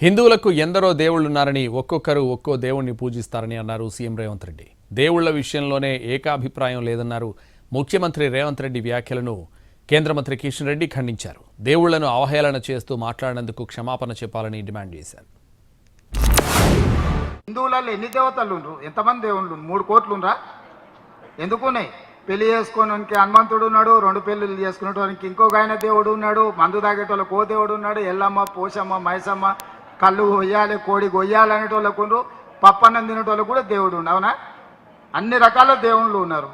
హిందువులకు ఎందరో దేవుళ్లున్నారని ఒక్కొక్కరు ఒక్కో దేవుణ్ణి పూజిస్తారని అన్నారు సీఎం రేవంత్ రెడ్డి. దేవుళ్ల విషయంలోనే ఏకాభిప్రాయం లేదన్నారు. ముఖ్యమంత్రి రేవంత్ రెడ్డి వ్యాఖ్యలను కేంద్ర మంత్రి కిషన్ రెడ్డి ఖండించారు. దేవుళ్లను అవహేళన చేస్తూ మాట్లాడినందుకు క్షమాపణ చెప్పాలని డిమాండ్ చేశారు. హిందువులలో ఎన్ని దేవతలు ఉండరు? ఎంతమంది దేవుళ్ళు? 3 కోట్లుండ్రా? ఎందుకున్నాయి? పెళ్లి చేసుకోవడానికి హనుమంతుడు ఉన్నాడు, 2 పెళ్లిళ్ళు చేసుకునేటానికి ఇంకొక ఆయన దేవుడు ఉన్నాడు, మందు తాగేటోళ్ళకి ఓ దేవుడు ఉన్నాడు, ఎల్లమ్మ, పోషమ్మ, మైసమ్మ, కళ్ళు కొయ్యాలి, కోడి కొయ్యాలి అనేటోళ్ళకు ఉండ్రు, పప్పన్నం తినేటోళ్ళకు కూడా దేవుడు ఉండు. అవునా? అన్ని రకాల దేవుళ్ళు ఉన్నారు.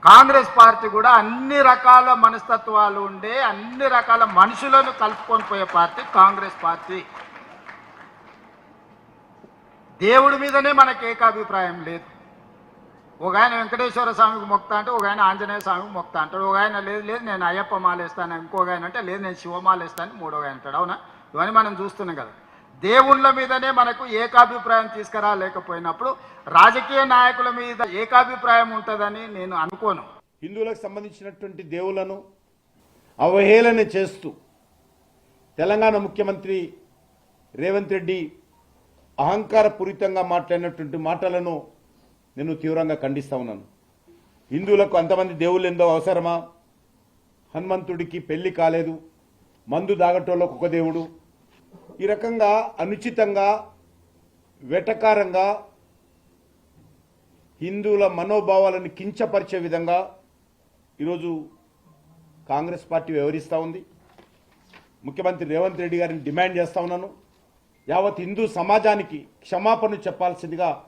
కాంగ్రెస్ పార్టీ కూడా అన్ని రకాల మనస్తత్వాలు ఉండే అన్ని రకాల మనుషులను కలుపుకొని పోయే పార్టీ కాంగ్రెస్ పార్టీ. దేవుడి మీదనే మనకు ఏకాభిప్రాయం లేదు. ఒక ఆయన వెంకటేశ్వర స్వామికి మొక్తా అంటే, ఒక ఆయన ఆంజనేయ స్వామికి మొక్తా అంటాడు, ఒక ఆయన లేదు లేదు నేను అయ్యప్ప మాలేస్తాను, ఇంకొక ఆయన అంటే లేదు నేను శివమాలేస్తాను, మూడో ఆయన అంటాడు. అవునా? ఇవన్నీ మనం చూస్తున్నాం కదా. దేవుళ్ళ మీదనే మనకు ఏకాభిప్రాయం తీసుకురాలేకపోయినప్పుడు రాజకీయ నాయకుల మీద ఏకాభిప్రాయం ఉంటుందని నేను అనుకోను. హిందువులకు సంబంధించినటువంటి దేవులను అవహేళన చేస్తూ తెలంగాణ ముఖ్యమంత్రి రేవంత్ రెడ్డి అహంకారపూరితంగా మాట్లాడినటువంటి మాటలను నేను తీవ్రంగా ఖండిస్తా ఉన్నాను. హిందువులకు అంతమంది దేవుళ్ళు ఎందో అవసరమా? హనుమంతుడికి పెళ్లి కాలేదు, మందు దాగటోళ్ళకు ఒక దేవుడు. ఈ రకంగా అనుచితంగా వెటకారంగా హిందువుల మనోభావాలను కించపరిచే విధంగా ఈరోజు కాంగ్రెస్ పార్టీ వ్యవహరిస్తూ ఉంది. ముఖ్యమంత్రి రేవంత్ రెడ్డి గారిని డిమాండ్ చేస్తా ఉన్నాను, యావత్ హిందూ సమాజానికి క్షమాపణ చెప్పాల్సిందిగా